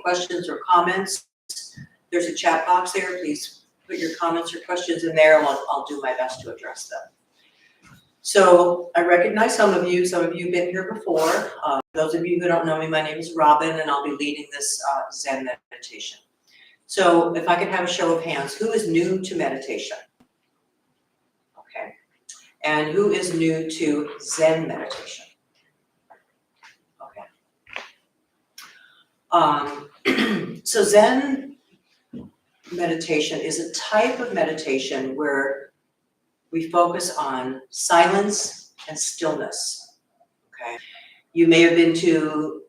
questions or comments, there's a chat box there. Please put your comments or questions in there, and I'll do my best to address them. So I recognize some of you have been here before. Those of you who don't know me, my name is Robin, and I'll be leading this Zen meditation. So if I could have a show of hands, who is new to meditation? Okay. And who is new to Zen meditation? Okay. So Zen meditation is a type of meditation where we focus on silence and stillness. Okay. You may have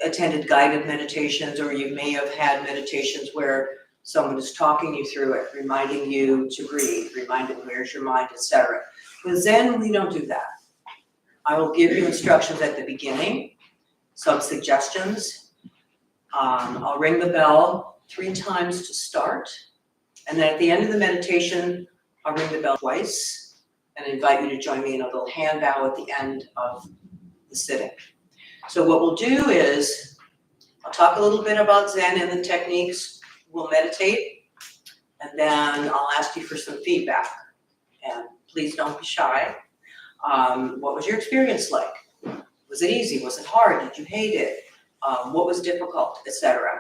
attended guided meditations, or you may have had meditations where someone is talking you through it, reminding you to breathe, reminding where's your mind, etc. With Zen, we don't do that. I will give you instructions at the beginning, some suggestions. I'll ring the bell 3 times to start, and then at the end of the meditation, I'll ring the bell twice and invite you to join me in a little hand bow at the end of the sitting. So what we'll do is, I'll talk a little bit about Zen and the techniques. We'll meditate, and then I'll ask you for some feedback. And please don't be shy. What was your experience like? Was it easy? Was it hard? Did you hate it? What was difficult, etc.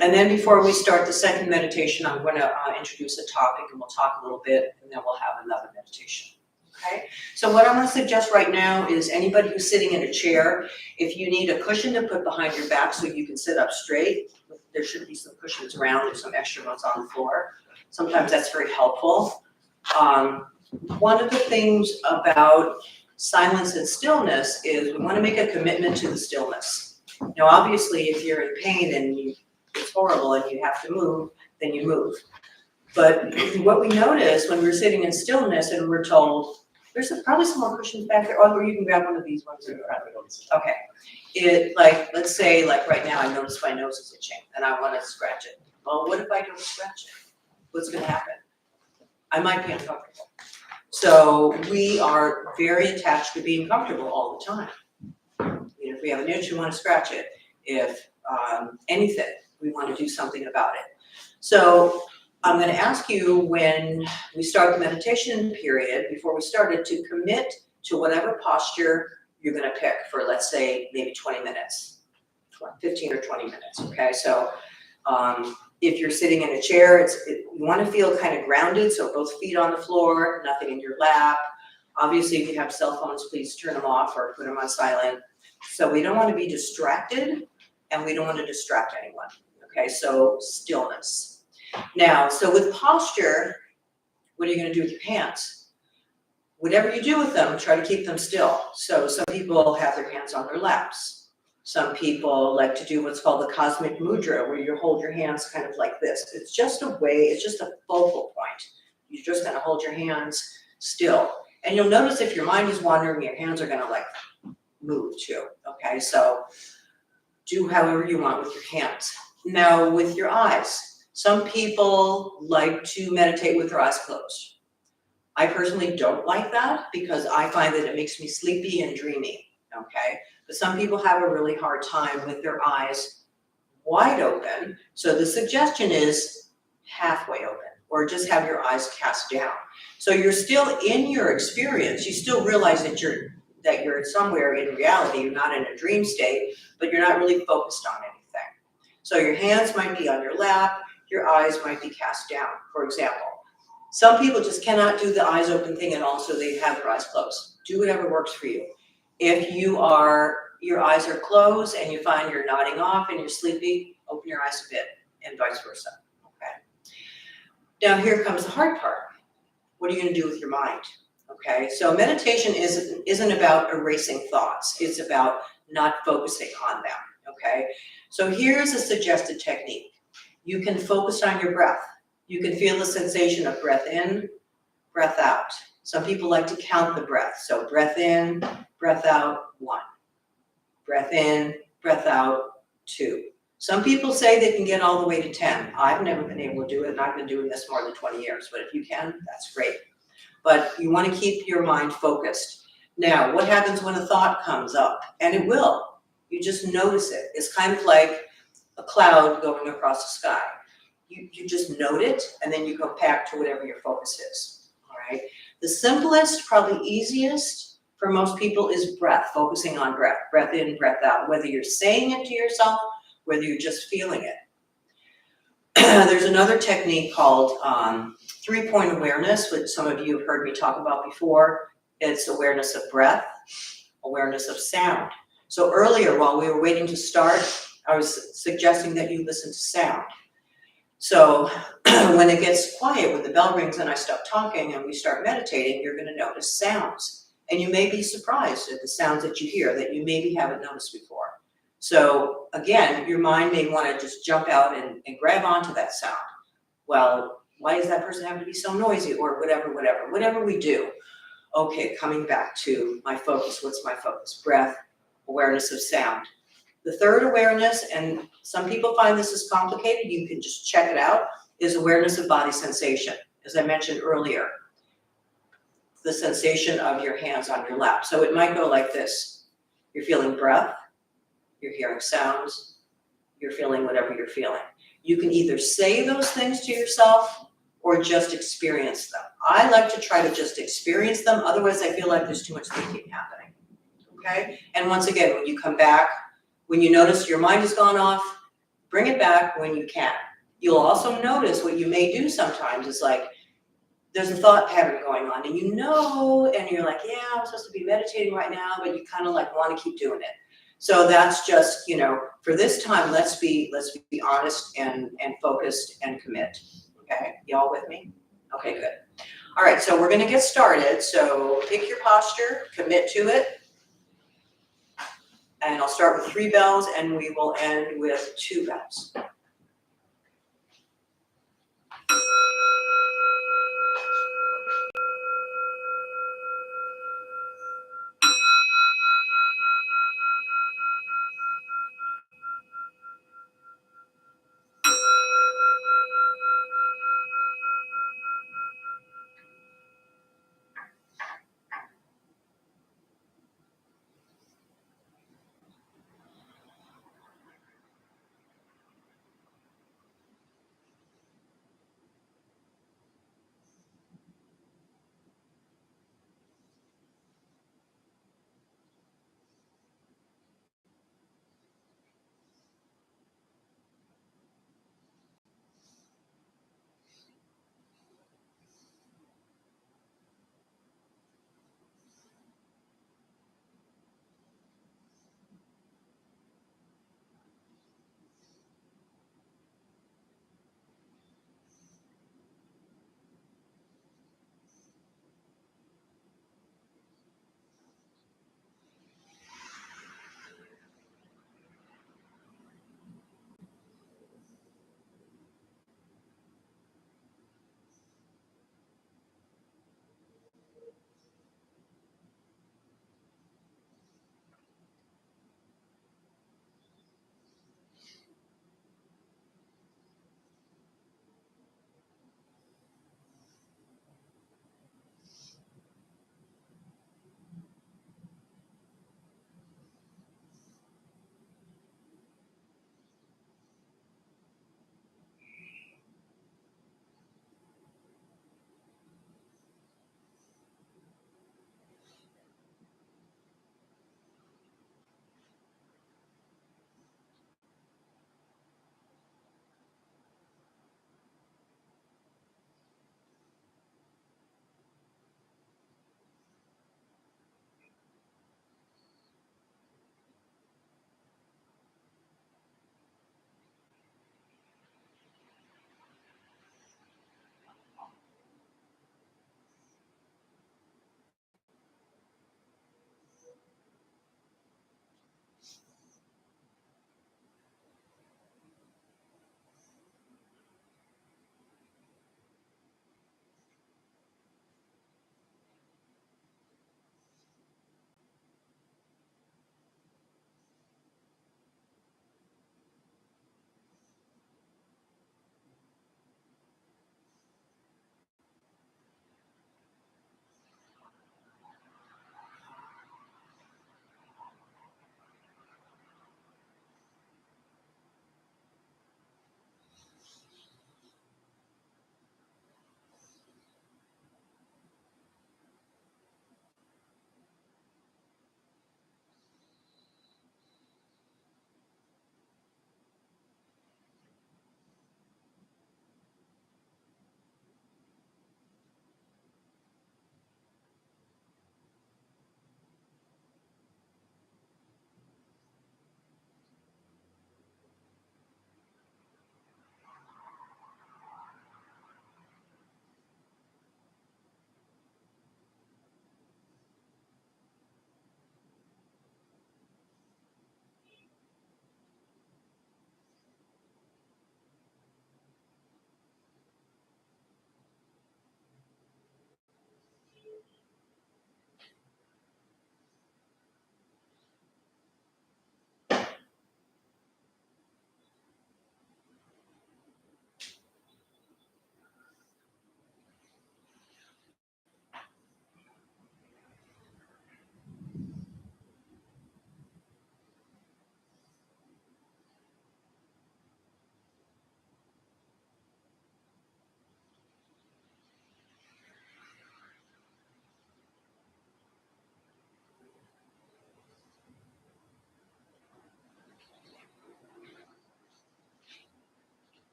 And then before we start the second meditation, I'm going to introduce a topic, and we'll talk a little bit, and then we'll have another meditation. Okay? So what I'm going to suggest right now is anybody who's sitting in a chair, if you need a cushion to put behind your back so you can sit up straight, there should be some cushions around. There's some extra ones on the floor. Sometimes that's very helpful. One of the things about silence and stillness is we want to make a commitment to the stillness. Now, obviously, if you're in pain and it's horrible and you have to move, then you move. But what we notice when we're sitting in stillness and we're told, there's probably some more cushions back there, or you can grab one of these ones in front. Okay. Let's say, right now, I notice my nose is itching and I want to scratch it. Well, what if I don't scratch it? What's going to happen? I might be uncomfortable. So we are very attached to being comfortable all the time. If we have an itch, we want to scratch it. If anything, we want to do something about it. So I'm going to ask you, when we start the meditation period, before we start it, to commit to whatever posture you're going to pick for, let's say, maybe 20 minutes, 15 or 20 minutes, okay? So if you're sitting in a chair, you want to feel kind of grounded, so both feet on the floor, nothing in your lap. Obviously, if you have cell phones, please turn them off or put them on silent. So we don't want to be distracted, and we don't want to distract anyone, okay? So stillness. Now, so with posture, what are you going to do with your hands? Whatever you do with them, try to keep them still. So some people have their hands on their laps. Some people like to do what's called the cosmic mudra, where you hold your hands kind of like this. It's just a focal point. You're just going to hold your hands still. And you'll notice if your mind is wandering, your hands are going to move too, okay? So do however you want with your hands. Now, with your eyes, some people like to meditate with their eyes closed. I personally don't like that because I find that it makes me sleepy and dreamy, okay? But some people have a really hard time with their eyes wide open. So the suggestion is halfway open, or just have your eyes cast down. So you're still in your experience. You still realize that you're somewhere in reality. You're not in a dream state, but you're not really focused on anything. So your hands might be on your lap. Your eyes might be cast down, for example. Some people just cannot do the eyes open thing at all, so they have their eyes closed. Do whatever works for you. If your eyes are closed and you find you're nodding off and you're sleepy, open your eyes a bit, and vice versa, okay? Now here comes the hard part. What are you going to do with your mind? Okay, so meditation isn't about erasing thoughts. It's about not focusing on them, okay? So here's a suggested technique. You can focus on your breath. You can feel the sensation of breath in, breath out. Some people like to count the breath. So breath in, breath out, 1. Breath in, breath out, 2. Some people say they can get all the way to 10. I've never been able to do it, and I've been doing this more than 20 years. But if you can, that's great. But you want to keep your mind focused. Now, what happens when a thought comes up? And it will. You just notice it. It's kind of like a cloud going across the sky. You just note it, and then you go back to whatever your focus is, all right? The simplest, probably easiest for most people is breath, focusing on breath. Breath in, breath out, whether you're saying it to yourself, whether you're just feeling it. There's another technique called 3-point awareness, which some of you have heard me talk about before. It's awareness of breath, awareness of sound. So earlier, while we were waiting to start, I was suggesting that you listen to sound. So when it gets quiet, when the bell rings and I stop talking and we start meditating, you're going to notice sounds. And you may be surprised at the sounds that you hear that you maybe haven't noticed before. So again, your mind may want to just jump out and grab onto that sound. Well, why does that person have to be so noisy, or whatever we do. Okay, coming back to my focus. What's my focus? Breath, awareness of sound. The third awareness, and some people find this is complicated, you can just check it out, is awareness of body sensation. As I mentioned earlier, the sensation of your hands on your lap. So it might go like this. You're feeling breath, you're hearing sounds, you're feeling whatever you're feeling. You can either say those things to yourself or just experience them. I like to try to just experience them, otherwise I feel like there's too much thinking happening, okay? And once again, when you come back, when you notice your mind has gone off, bring it back when you can. You'll also notice what you may do sometimes is like, there's a thought pattern going on and you know, and you're like, yeah, I'm supposed to be meditating right now, but you kind of like want to keep doing it. So that's just, for this time, let's be honest and focused and commit. Okay, y'all with me? Okay, good. All right, so we're gonna get started. So pick your posture, commit to it. And I'll start with 3 bells and we will end with 2 bells.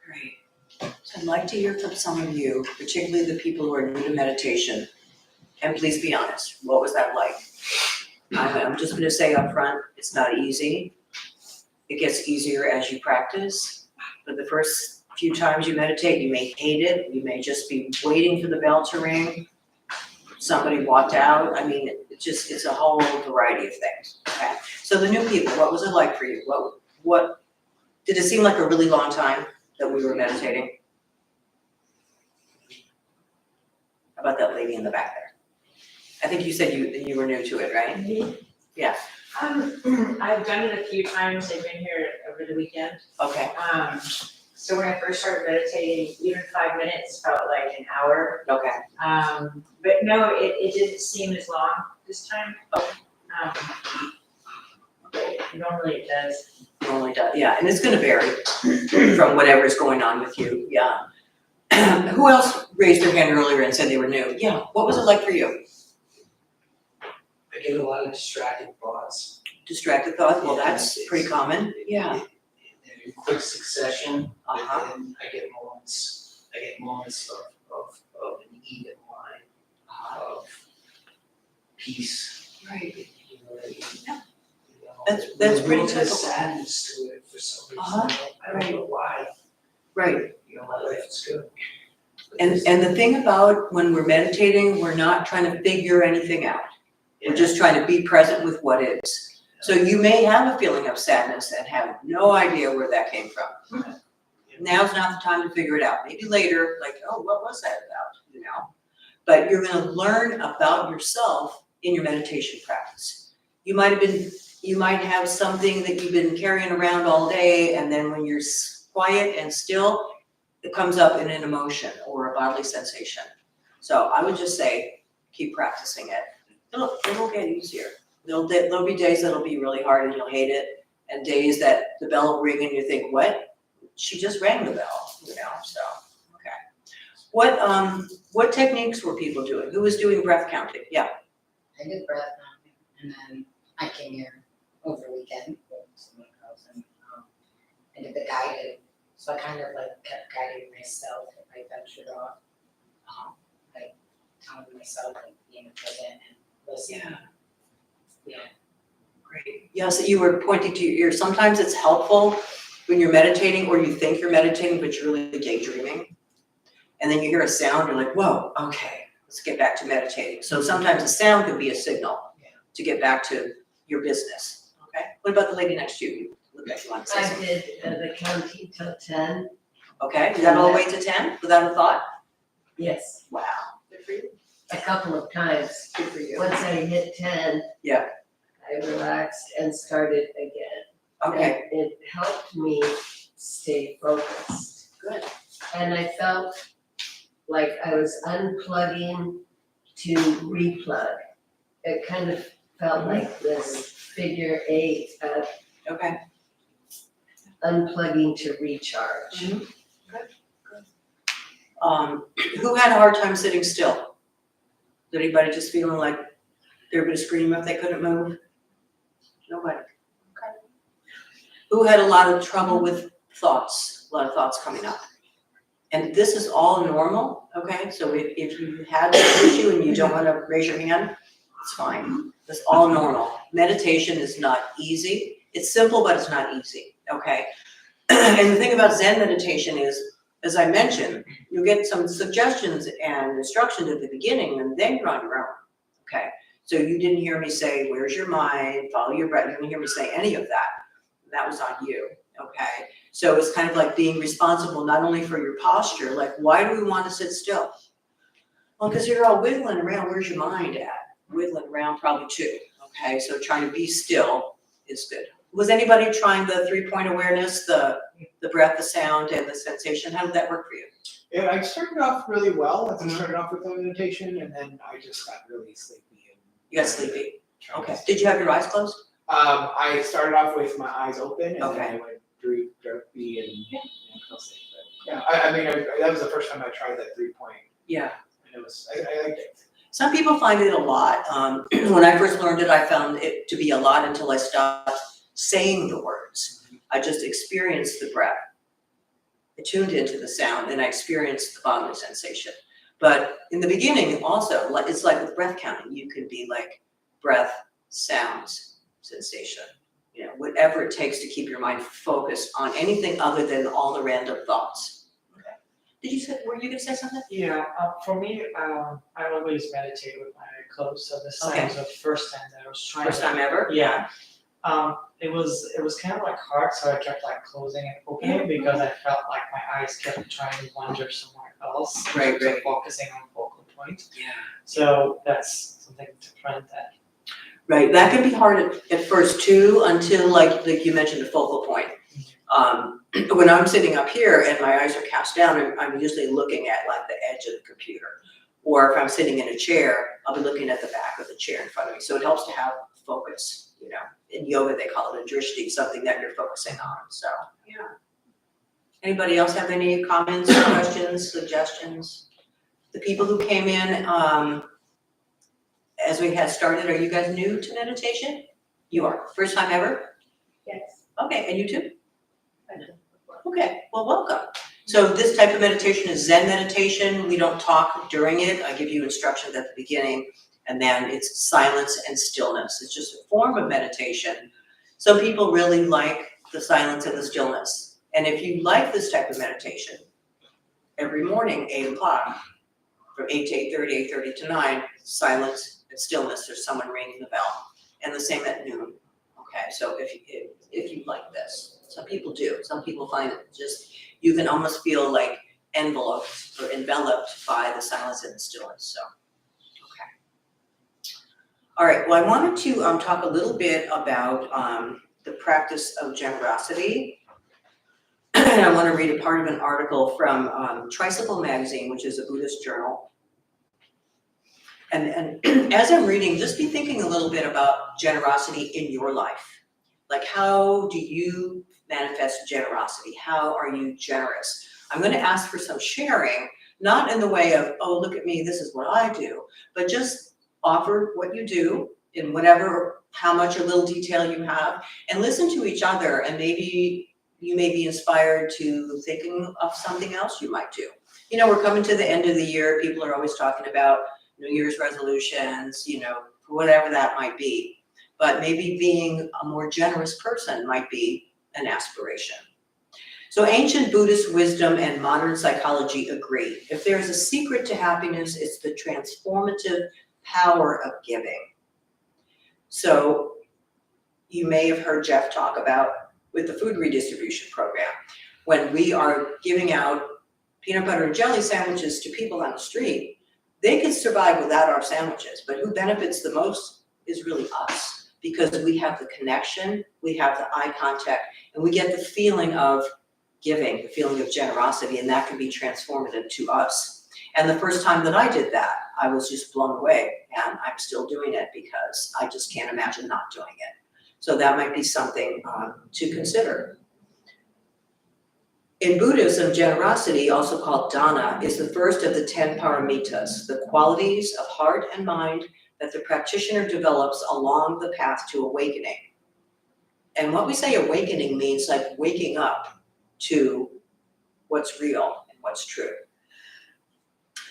Great. So I'd like to hear from some of you, particularly the people who are new to meditation. And please be honest, what was that like? I'm just going to say up front, it's not easy. It gets easier as you practice. But the first few times you meditate, you may hate it. You may just be waiting for the bell to ring. Somebody walked out. I mean, it's a whole variety of things. Okay. So the new people, what was it like for you? What did it seem like a really long time that we were meditating? How about that lady in the back there? I think you said you were new to it, right? Mm-hmm. Yeah. I've done it a few times. I've been here over the weekend. Okay. So when I first started meditating, even 5 minutes felt like an hour. Okay. But no, it didn't seem as long this time. Normally it does. Normally does, yeah, and it's gonna vary from whatever's going on with you, yeah. Who else raised their hand earlier and said they were new? Yeah, what was it like for you? I get a lot of distracted thoughts. Distracted thoughts, well, that's pretty common, yeah. In quick succession, but Uh-huh. then I get moments of an even mind, of peace. Right. You know what I mean? Yeah. You know, That's there's pretty a little bit of typical. sadness to it for some reason. Uh-huh. I don't know why. Right, You know, my life is good. But and this- the thing about when we're meditating, we're not trying to figure anything out. We're just trying to be present with what is. So you may have a feeling of sadness and have no idea where that came from. Now's not the time to figure it out. Maybe later, like, oh, what was that about, you know? But you're gonna learn about yourself in your meditation practice. You might have something that you've been carrying around all day, and then when you're quiet and still, it comes up in an emotion or a bodily sensation. So I would just say, keep practicing it. It'll get easier. There'll be days that'll be really hard and you'll hate it, and days that the bell will ring and you think, what? She just rang the bell, you know, so, okay. What techniques were people doing? Who was doing breath counting? Yeah, I did breath counting, and then I came here over the weekend with some of my girls, and I did the guided, so I kind of like kept guiding myself if I ventured off. Like telling myself like being present and listening. yeah, Yeah. great. Yeah, so you were pointing to your ears. Sometimes it's helpful when you're meditating or you think you're meditating, but you're really daydreaming. And then you hear a sound, you're like, whoa, okay, let's get back to meditating. So sometimes a sound could be a signal to get back to your business, okay? What about the lady next to you? Look like you want to say I something. did the counting till 10, Okay, is that all the way to 10 without a thought? yes, Wow, good for you. a couple of times. Good for you. Once I hit 10. Yeah. I relaxed and started again. Okay, And it helped me stay focused. good. And I felt like I was unplugging to replug. It kind of felt like this figure 8 of Okay. unplugging to recharge. Good, good. Who had a hard time sitting still? Did anybody just feeling like they were gonna scream if they couldn't move? Nobody. Okay. Who had a lot of trouble with thoughts, a lot of thoughts coming up? And this is all normal, okay? So if you had this issue and you don't wanna raise your hand, it's fine. It's all normal. Meditation is not easy. It's simple, but it's not easy, okay? And the thing about Zen meditation is, as I mentioned, you get some suggestions and instructions at the beginning, and then you're on your own, okay? So you didn't hear me say, where's your mind, follow your breath. You didn't hear me say any of that. That was on you, okay? So it's kind of like being responsible not only for your posture, like why do we want to sit still? Well, because you're all wiggling around, where's your mind at? Wiggling around probably too, okay? So trying to be still is good. Was anybody trying the 3-point awareness, the breath, the sound, and the sensation? How did that work for you? Yeah, I started off really well. I started off with the meditation, and then I just got really sleepy. And You got sleepy, tried okay. to- Did you have your eyes closed? I started off with my eyes open, and Okay. then I went droopy and fell asleep. But yeah, I mean, that was the first time I tried that 3-point, Yeah. and I liked it. Some people find it a lot. When I first learned it, I found it to be a lot until I stopped saying the words. I just experienced the breath. I tuned into the sound and I experienced the bodily sensation. But in the beginning also, it's like with breath counting, you can be like breath, sounds, sensation, whatever it takes to keep your mind focused on anything other than all the random thoughts. Okay. Were you gonna say something? Yeah, for me, I always meditate with my eyes closed, so this time was the first time that I was trying First to. time ever? Yeah. It was kind of like hard, so I kept like closing and opening because I felt like my eyes kept trying to wander somewhere else. Right, so right. Focusing on focal point. Yeah. So that's something to prevent that. Right, that can be hard at first too, until like you mentioned the focal point. When I'm sitting up here and my eyes are cast down, I'm usually looking at like the edge of the computer. Or if I'm sitting in a chair, I'll be looking at the back of the chair in front of me. So it helps to have focus, In yoga, they call it a drishti, something that you're focusing on, so, yeah. Anybody else have any comments, questions, suggestions? The people who came in, as we had started, are you guys new to meditation? You are, first time ever? Yes. Okay, and you too? Okay, well, welcome. So this type of meditation is Zen meditation. We don't talk during it. I give you instructions at the beginning, and then it's silence and stillness. It's just a form of meditation. Some people really like the silence and the stillness. And if you like this type of meditation, every morning, 8 o'clock, from 8 to 8:30, 8:30 to 9, silence and stillness. There's someone ringing the bell. And the same at noon. Okay, so if you like this, some people do. Some people find it just, you can almost feel like enveloped by the silence and the stillness, so, okay. All right, well, I wanted to talk a little bit about the practice of generosity. And I want to read a part of an article from Tricycle Magazine, which is a Buddhist journal. And as I'm reading, just be thinking a little bit about generosity in your life. Like, how do you manifest generosity? How are you generous? I'm going to ask for some sharing, not in the way of, oh, look at me, this is what I do, but just offer what you do in whatever, how much or little detail you have, and listen to each other, and maybe you may be inspired to thinking of something else you might do. We're coming to the end of the year. People are always talking about New Year's resolutions, whatever that might be. But maybe being a more generous person might be an aspiration. So ancient Buddhist wisdom and modern psychology agree. If there's a secret to happiness, it's the transformative power of giving. So you may have heard Jeff talk about with the food redistribution program, when we are giving out peanut butter and jelly sandwiches to people on the street, they can survive without our sandwiches, but who benefits the most is really us, because we have the connection, we have the eye contact, and we get the feeling of giving, the feeling of generosity, and that can be transformative to us. And the first time that I did that, I was just blown away, and I'm still doing it because I just can't imagine not doing it. So that might be something to consider. In Buddhism, generosity, also called dana, is the first of the 10 paramitas, the qualities of heart and mind that the practitioner develops along the path to awakening. And what we say awakening means like waking up to what's real and what's true.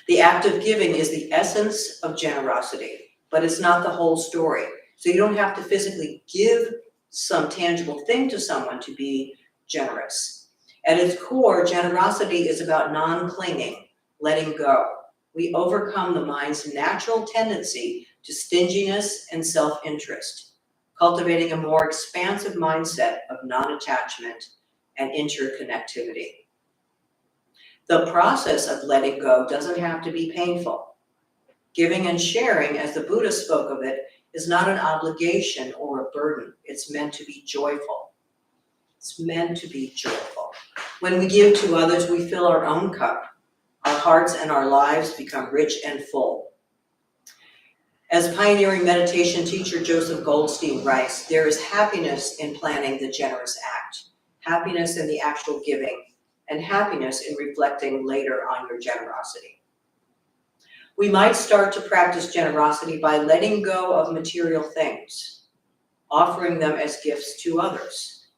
The act of giving is the essence of generosity, but it's not the whole story. So you don't have to physically give some tangible thing to someone to be generous. At its core, generosity is about non-clinging, letting go. We overcome the mind's natural tendency to stinginess and self-interest, cultivating a more expansive mindset of non-attachment and interconnectivity. The process of letting go doesn't have to be painful. Giving and sharing, as the Buddha spoke of it, is not an obligation or a burden. It's meant to be joyful. It's meant to be joyful. When we give to others, we fill our own cup. Our hearts and our lives become rich and full. As pioneering meditation teacher Joseph Goldstein writes, there is happiness in planning the generous act, happiness in the actual giving, and happiness in reflecting later on your generosity. We might start to practice generosity by letting go of material things, offering them as gifts to others.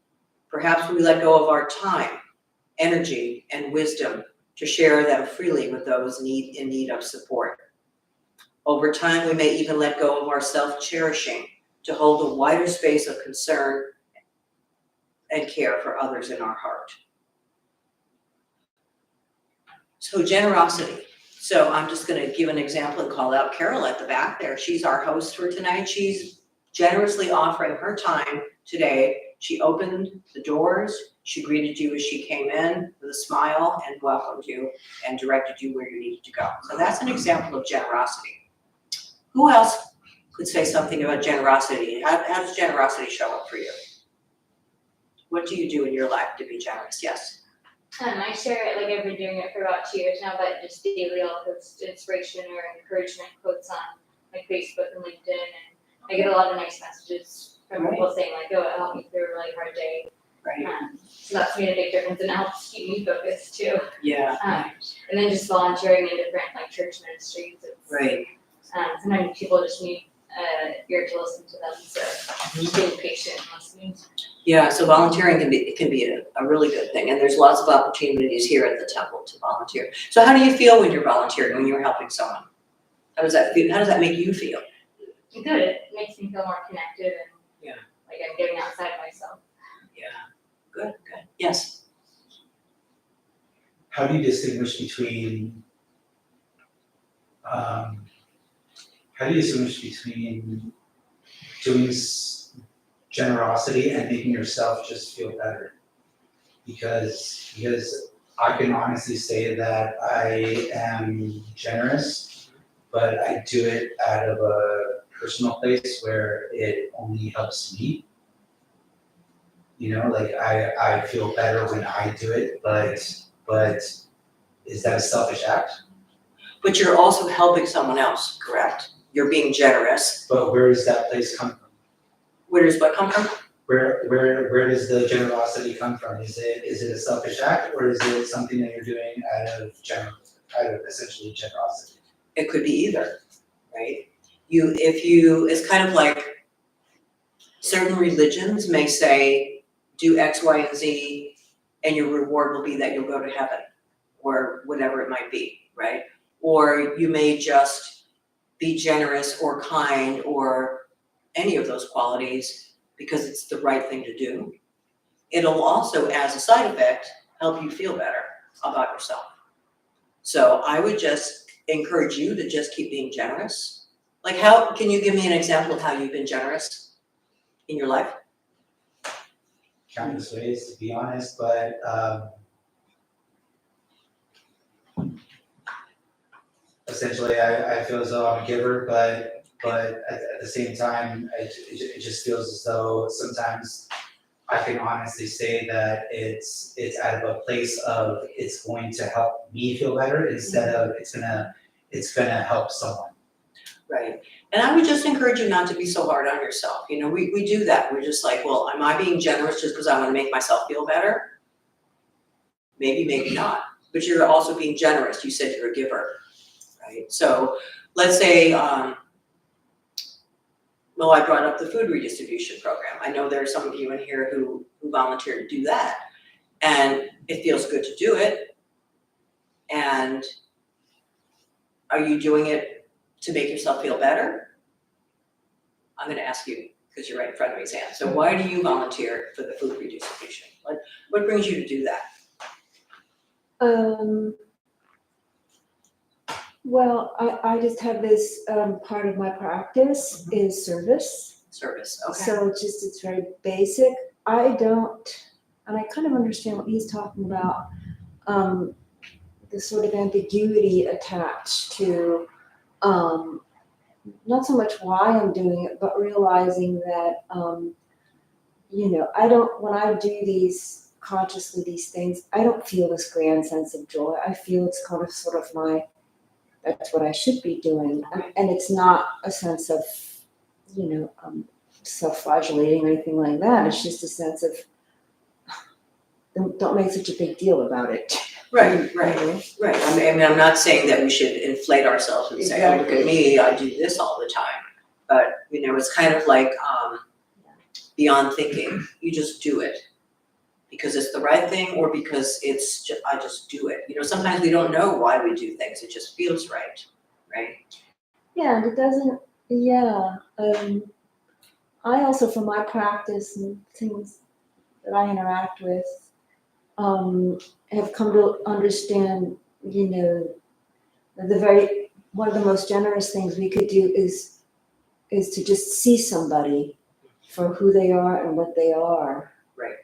Perhaps we let go of our time, energy, and wisdom to share them freely with those in need of support. Over time, we may even let go of our self-cherishing to hold a wider space of concern and care for others in our heart. So generosity. So I'm just gonna give an example and call out Carol at the back there. She's our host for tonight. She's generously offering her time today. She opened the doors, she greeted you as she came in with a smile and welcomed you and directed you where you needed to go. So that's an example of generosity. Who else could say something about generosity? How does generosity show up for you? What do you do in your life to be generous? Yes. I share it, like I've been doing it for about 2 years now, but just daily I'll post inspiration or encouragement quotes on like Facebook and LinkedIn, and I get a lot of nice messages from people saying like, oh, it helped me through a really hard day. Right. So that's made a big difference, and it helps keep me focused too. Yeah. And then just volunteering in different like church ministries. It's, Right. sometimes people just need ear to listen to them, so just being patient and listening. Yeah, so volunteering can be a really good thing, and there's lots of opportunities here at the temple to volunteer. So how do you feel when you're volunteering, when you're helping someone? How does that feel? How does that make you feel? Good. It makes me feel more connected and Yeah. like I'm getting outside myself. Yeah. Good. Yes. How do you distinguish between doing generosity and making yourself just feel better? Because I can honestly say that I am generous, but I do it out of a personal place where it only helps me. You know, like I feel better when I do it, but is that a selfish act? But you're also helping someone else, correct? You're being generous. But where does that place come from? Where does what come from? Where does the generosity come from? Is it a selfish act, or is it something that you're doing out of essentially generosity? It could be either, right? It's kind of like certain religions may say, do X, Y, and Z, and your reward will be that you'll go to heaven, or whatever it might be, right? Or you may just be generous or kind or any of those qualities because it's the right thing to do. It'll also, as a side effect, help you feel better about yourself. So I would just encourage you to just keep being generous. Like how, can you give me an example of how you've been generous in your life? Countless ways, to be honest, but essentially I feel as though I'm a giver, but at the same time, it just feels as though sometimes I can honestly say that it's out of a place of it's going to help me feel better instead of it's gonna help someone. Right. And I would just encourage you not to be so hard on yourself. You know, we do that. We're just like, well, am I being generous just because I want to make myself feel better? Maybe, maybe not. But you're also being generous. You said you're a giver, right? So let's say, well, I brought up the food redistribution program. I know there are some of you in here who volunteer to do that. And it feels good to do it. And are you doing it to make yourself feel better? I'm gonna ask you, because you're right in front of me, Sam. So why do you volunteer for the food redistribution? What brings you to do that? Well, I just have this, part of my practice is service. Service, okay. So it's very basic. I don't, and I kind of understand what he's talking about, the sort of ambiguity attached to, not so much why I'm doing it, but realizing that, when I do these consciously, these things, I don't feel this grand sense of joy. I feel it's kind of sort of that's what I should be doing. And it's not a sense of, self-flagellating or anything like that. It's just a sense of, don't make such a big deal about it. Right. I mean, I'm not saying that we should inflate ourselves and say, oh, look at me, I do this all the time. But, it's kind of like beyond thinking. You just do it. because it's the right thing or because I just do it. Sometimes we don't know why we do things, it just feels right, right? Yeah, and it doesn't, yeah. I also, for my practice and things that I interact with, have come to understand, one of the most generous things we could do is to just see somebody for who they are and what they are. Right.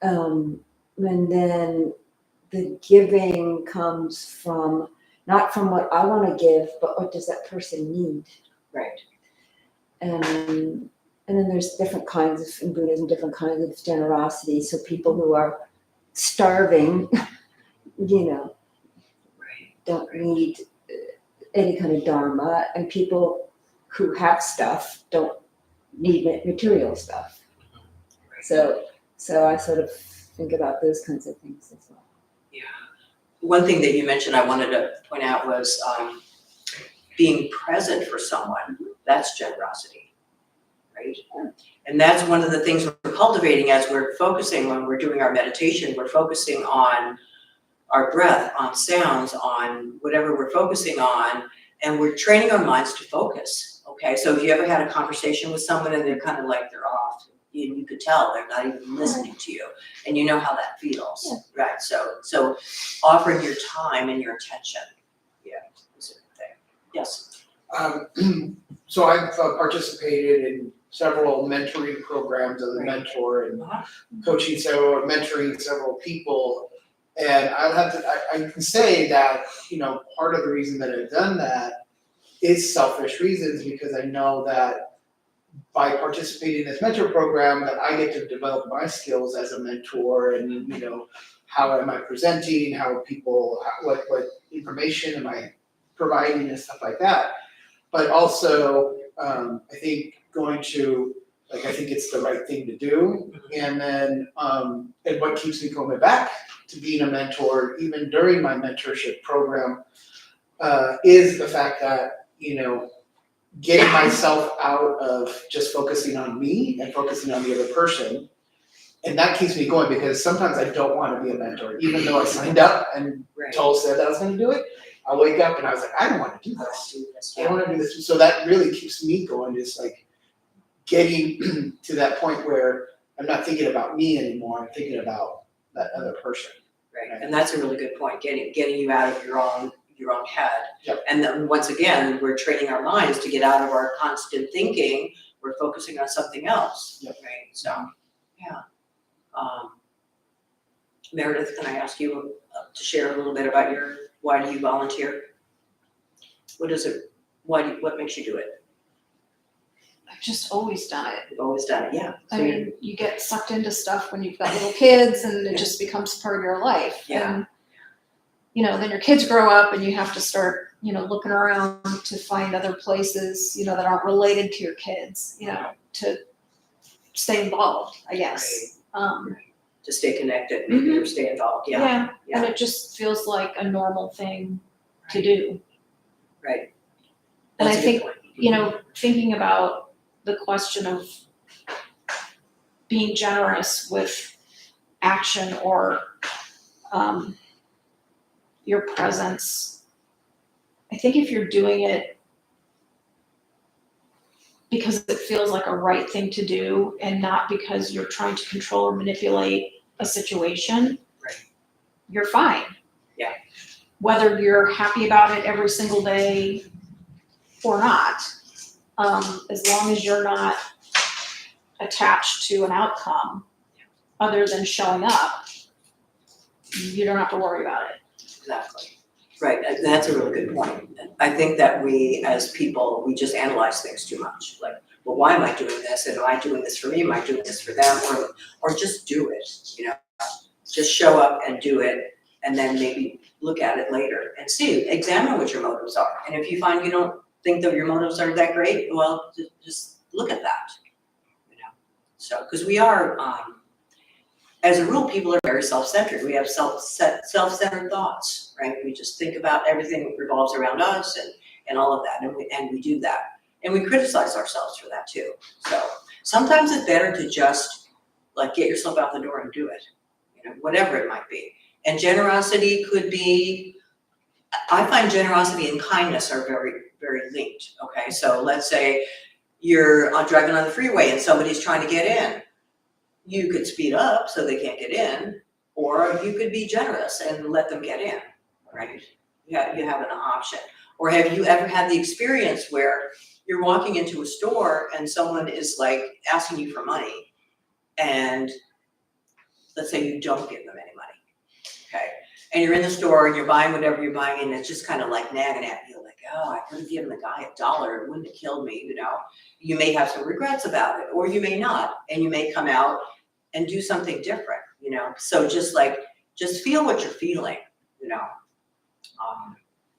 And then the giving comes from, not from what I want to give, but what does that person need? Right. And then there's different kinds of, in Buddhism, different kinds of generosity. So people who are starving, Right. don't need any kind of dharma, and people who have stuff don't need material stuff. So I sort of think about those kinds of things as well. Yeah. One thing that you mentioned I wanted to point out was being present for someone. That's generosity, right? And that's one of the things we're cultivating as we're focusing when we're doing our meditation. We're focusing on our breath, on sounds, on whatever we're focusing on, and we're training our minds to focus, okay? So if you ever had a conversation with someone and they're kind of like they're off, you could tell they're not even listening to you, and you know how that feels, right? So offering your time and your attention, is a good thing. Yes. So I've participated in several mentoring programs as a Right. mentor and Uh-huh. mentoring several people. And I can say that, part of the reason that I've done that is selfish reasons, because I know that by participating in this mentor program that I get to develop my skills as a mentor and, how am I presenting, what information am I providing and stuff like that. But also, I think I think it's the right thing to do. And then, and what keeps me coming back to being a mentor, even during my mentorship program, is the fact that, getting myself out of just focusing on me and focusing on the other person. And that keeps me going, because sometimes I don't want to be a mentor, even though I signed up and Right. said that I was going to do it. I wake up and I was like, I don't want to do this. I Yeah. want to do this. So that really keeps me going, just like getting to that point where I'm not thinking about me anymore. I'm thinking about that other person. Right, and that's a really good point, getting you out of your own head. Yep. And then once again, we're training our minds to get out of our constant thinking, we're focusing on something else. Yep. Right, so, yeah. Meredith, can I ask you to share a little bit about why do you volunteer? What makes you do it? I've just always done it. You've always done it, yeah. I mean, you get sucked into stuff when you've got little kids and it just becomes part of your life. Yeah. And, then your kids grow up and you have to start, looking around to find other places, that aren't related to your kids, to stay involved, I guess. To stay connected, maybe, or stay involved, yeah. And it just feels like a normal thing to do. Right. And That's I a think, good point. thinking about the question of being generous with action or your presence, I think if you're doing it because it feels like a right thing to do and not because you're trying to control or manipulate a situation, Right. You're fine. Yeah. Whether you're happy about it every single day or not, as long as you're not attached to an outcome other than showing up, you don't have to worry about it. Exactly. Right, and that's a really good point. I think that we, as people, we just analyze things too much. Like, well, why am I doing this? And am I doing this for me? Am I doing this for them? Or just do it, Just show up and do it, and then maybe look at it later and examine what your motives are. And if you find you don't think that your motives are that great, well, just look at that, So, because we are, as a rule, people are very self-centered. We have self-centered thoughts, right? We just think about everything revolves around us and all of that, and we do that. And we criticize ourselves for that too. So sometimes it's better to just get yourself out the door and do it, whatever it might be. And generosity could be, I find generosity and kindness are very, very linked, okay? So let's say you're driving on the freeway and somebody's trying to get in. You could speed up so they can't get in, or you could be generous and let them get in, right? You have an option. Or have you ever had the experience where you're walking into a store and someone is like asking you for money, and let's say you don't give them any money, okay? And you're in the store and you're buying whatever you're buying, and it's just kind of like nagging at you, like, oh, I could have given the guy $1, it wouldn't have killed me, You may have some regrets about it, or you may not, and you may come out and do something different, So just feel what you're feeling,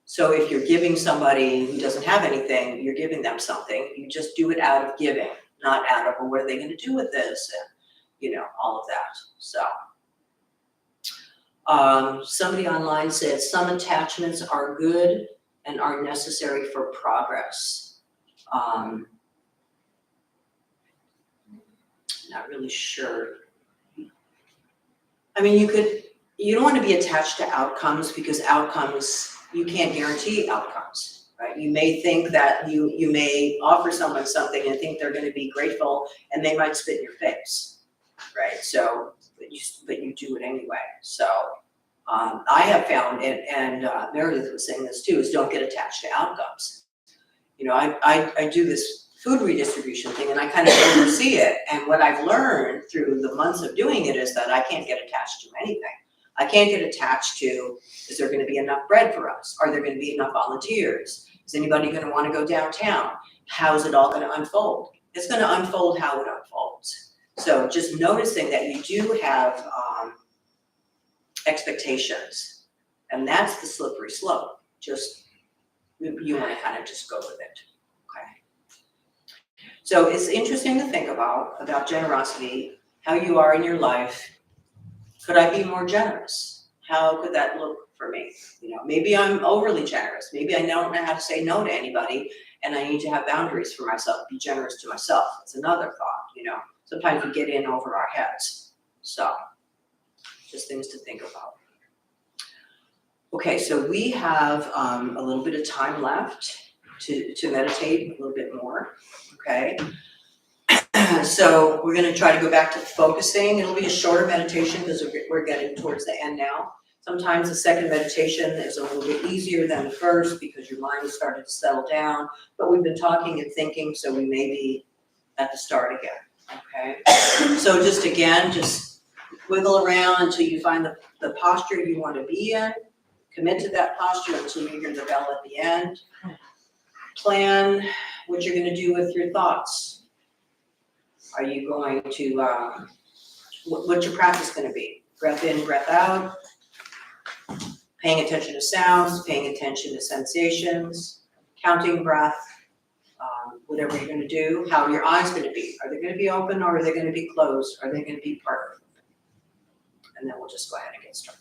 So if you're giving somebody who doesn't have anything, you're giving them something, you just do it out of giving, not out of, well, what are they gonna do with this, and, all of that, so. Somebody online said some attachments are good and are necessary for progress. Not really sure. I mean, you don't want to be attached to outcomes, because outcomes, you can't guarantee outcomes, right? You may think that you may offer someone something and think they're going to be grateful, and they might spit in your face, right? So, but you do it anyway. So, I have found, and Meredith was saying this too, is don't get attached to outcomes. I do this food redistribution thing, and I kind of oversee it. And what I've learned through the months of doing it is that I can't get attached to anything. I can't get attached to, is there gonna be enough bread for us? Are there gonna be enough volunteers? Is anybody gonna wanna go downtown? How's it all gonna unfold? It's gonna unfold how it unfolds. So just noticing that you do have expectations, and that's the slippery slope. Just, you wanna kind of just go with it, okay? So it's interesting to think about generosity, how you are in your life. Could I be more generous? How could that look for me? Maybe I'm overly generous. Maybe I don't know how to say no to anybody, and I need to have boundaries for myself, be generous to myself. It's another thought, Sometimes we get in over our heads. So, just things to think about. Okay, so we have a little bit of time left to meditate a little bit more, okay? So we're gonna try to go back to focusing. It'll be a shorter meditation because we're getting towards the end now. Sometimes the second meditation is a little bit easier than the first because your mind has started to settle down, but we've been talking and thinking, so we may be at the start again, okay? So just wiggle around until you find the posture you want to be in. Commit to that posture until you hear the bell at the end. Plan what you're gonna do with your thoughts. Are you going to, what's your practice gonna be? Breath in, breath out, paying attention to sounds, paying attention to sensations, counting breath, whatever you're gonna do. How are your eyes gonna be? Are they gonna be open, or are they gonna be closed? Are they gonna be part open? And then we'll just go ahead and get started.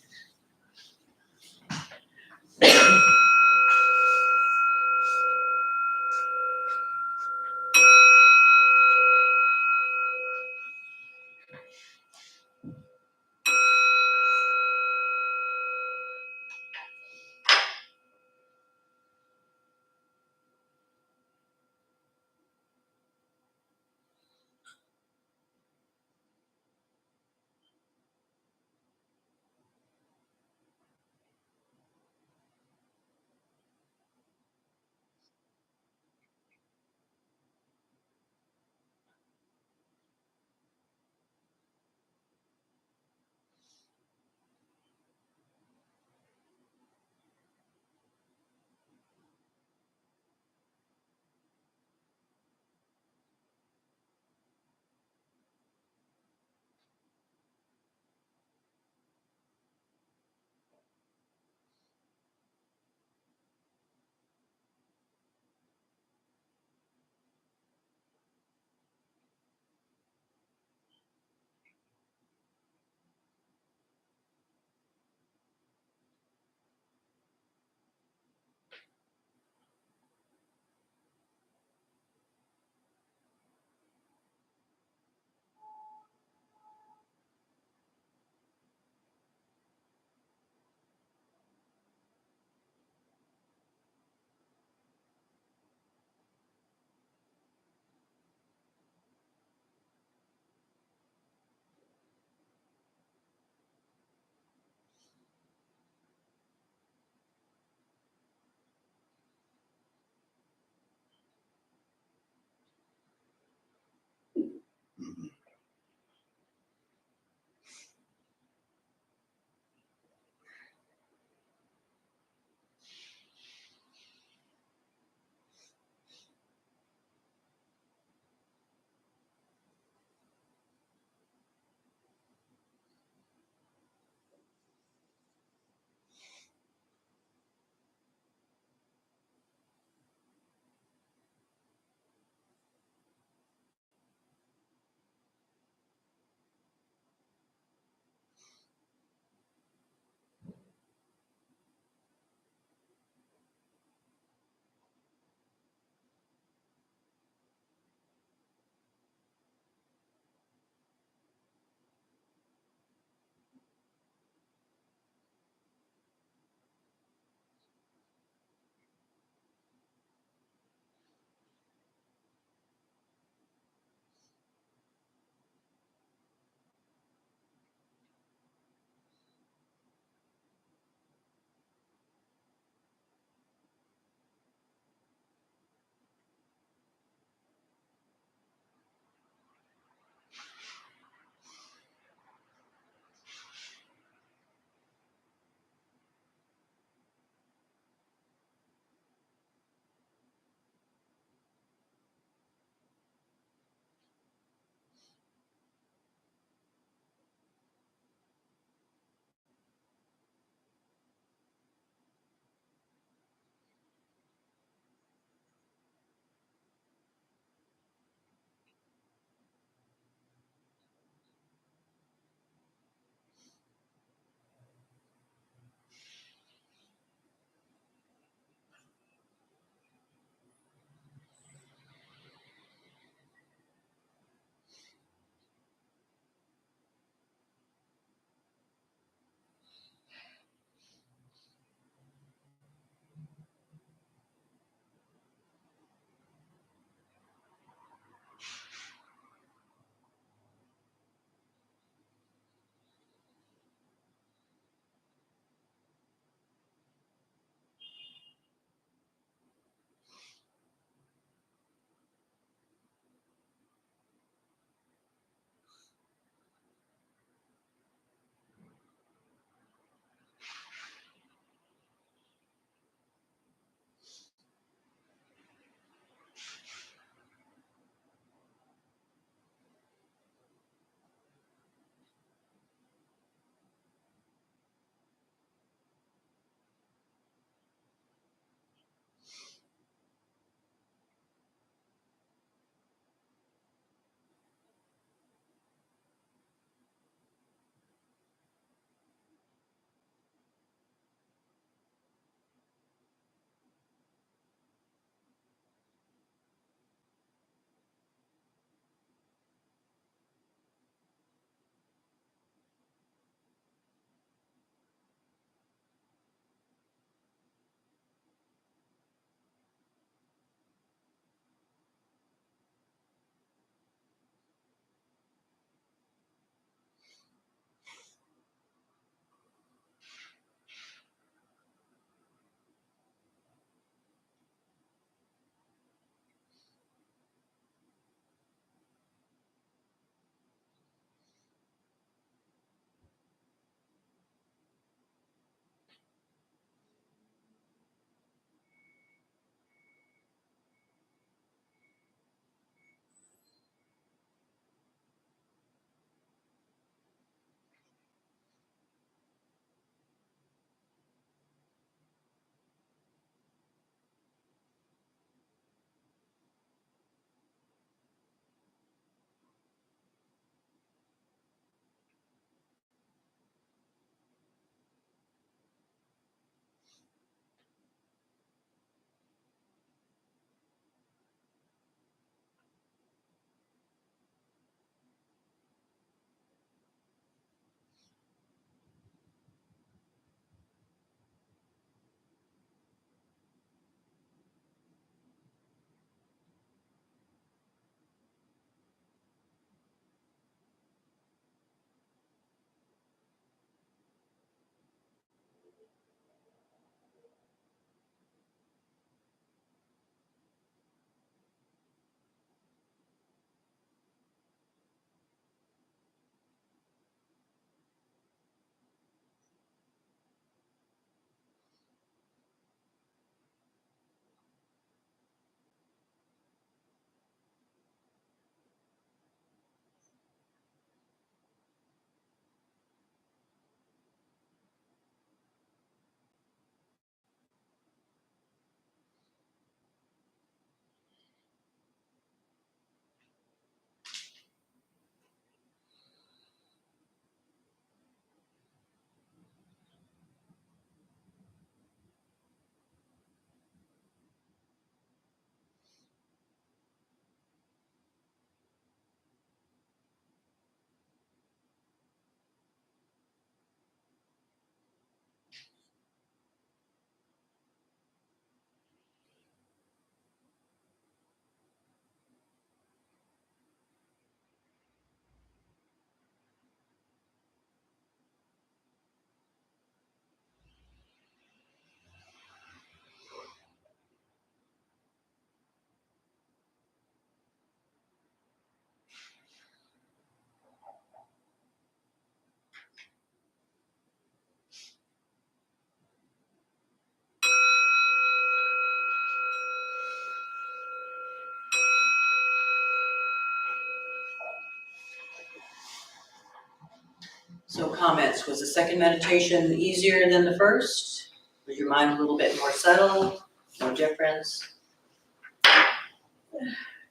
So comments, was the second meditation easier than the first? Was your mind a little bit more settled? No difference?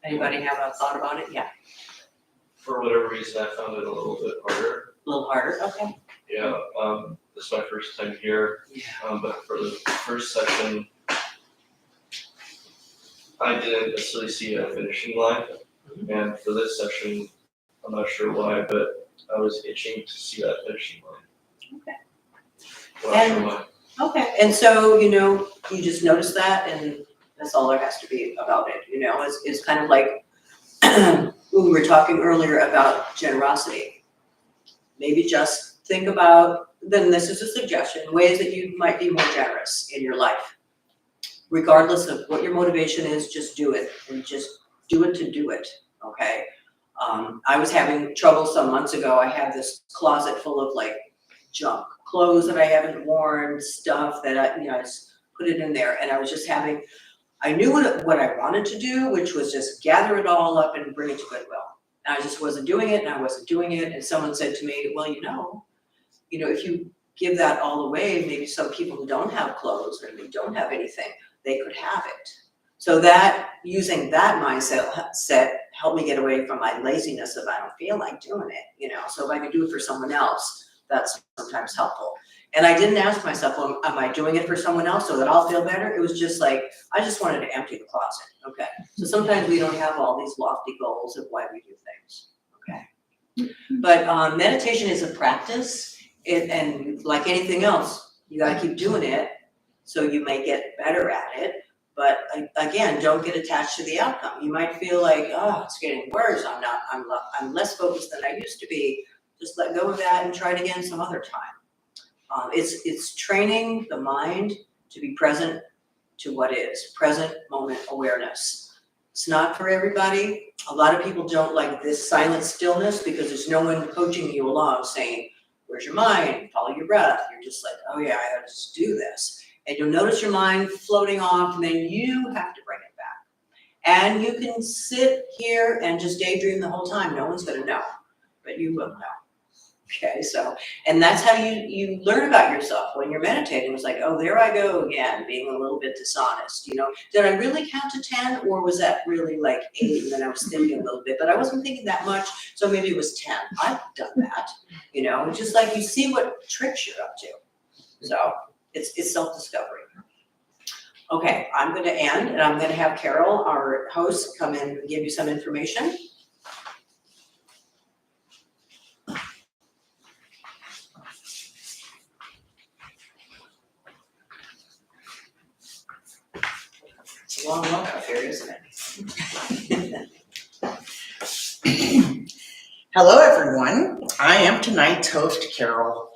Anybody have a thought about it? Yeah, For whatever reason, I found it a little bit harder. a little harder, okay. Yeah, this is my first time here, but for the first session, I didn't necessarily see a finishing line. And for this session, I'm not sure why, but I was itching to see that finishing line. Okay. I'm not sure why. Okay, and so, you just notice that and that's all there has to be about it, it's kind of like when we were talking earlier about generosity. Maybe just think about, then this is a suggestion, ways that you might be more generous in your life. Regardless of what your motivation is, just do it and just do it to do it, okay? I was having trouble some months ago. I had this closet full of like junk, clothes that I haven't worn, stuff that I just put it in there. And I was just I knew what I wanted to do, which was just gather it all up and bring it to Goodwill. And I just wasn't doing it, and I wasn't doing it. And someone said to me, well, if you give that all away, maybe some people who don't have clothes or they don't have anything, they could have it. So that, using that mindset helped me get away from my laziness of I don't feel like doing it, So if I can do it for someone else, that's sometimes helpful. And I didn't ask myself, well, am I doing it for someone else so that I'll feel better? It was just like, I just wanted to empty the closet, okay? So sometimes we don't have all these lofty goals of why we do things, okay? But meditation is a practice, and like anything else, you gotta keep doing it so you may get better at it. But again, don't get attached to the outcome. You might feel like, oh, it's getting worse. I'm less focused than I used to be. Just let go of that and try it again some other time. It's training the mind to be present to what is, present moment awareness. It's not for everybody. A lot of people don't like this silent stillness because there's no one coaching you along saying, where's your mind? Follow your breath. You're just like, oh yeah, I gotta just do this. And you'll notice your mind floating off, and then you have to bring it back. And you can sit here and just daydream the whole time. No one's gonna know, but you will know. Okay, and that's how you learn about yourself when you're meditating. It's like, oh, there I go again, being a little bit dishonest. Did I really count to 10, or was that really like 8? And then I was thinking a little bit, but I wasn't thinking that much, so maybe it was 10. I've done that, just like you see what tricks you're up to. So it's self-discovery. Okay, I'm going to end, and I'm going to have Carol, our host, come in and give you some information. It's a long walk out there, isn't it? Hello, everyone. I am tonight's host, Carol.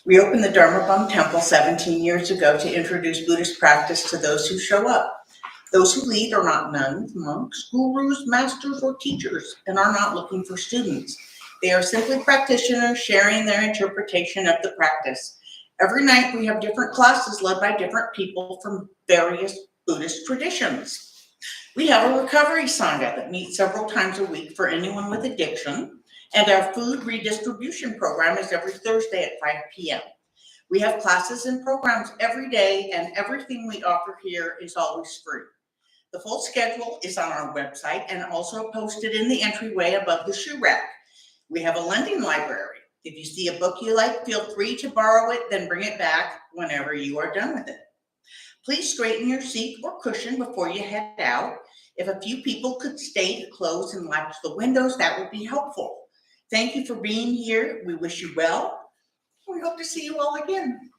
We opened the Dharma Bum Temple 17 years ago to introduce Buddhist practice to those who show up. Those who lead are not nuns, monks, gurus, masters, or teachers, and are not looking for students. They are simply practitioners sharing their interpretation of the practice. Every night we have different classes led by different people from various Buddhist traditions. We have a recovery sangha that meets several times a week for anyone with addiction, and our food redistribution program is every Thursday at 5 p.m. We have classes and programs every day, and everything we offer here is always free. The full schedule is on our website and also posted in the entryway above the shoe rack. We have a lending library. If you see a book you like, feel free to borrow it, then bring it back whenever you are done with it. Please straighten your seat or cushion before you head out. If a few people could stay to close and latch the windows, that would be helpful. Thank you for being here. We wish you well. We hope to see you all again.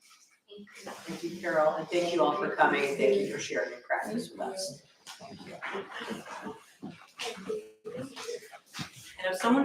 Thank you, Carol, and thank you all for coming. Thank you for sharing your practice with us. Thank you. And if someone could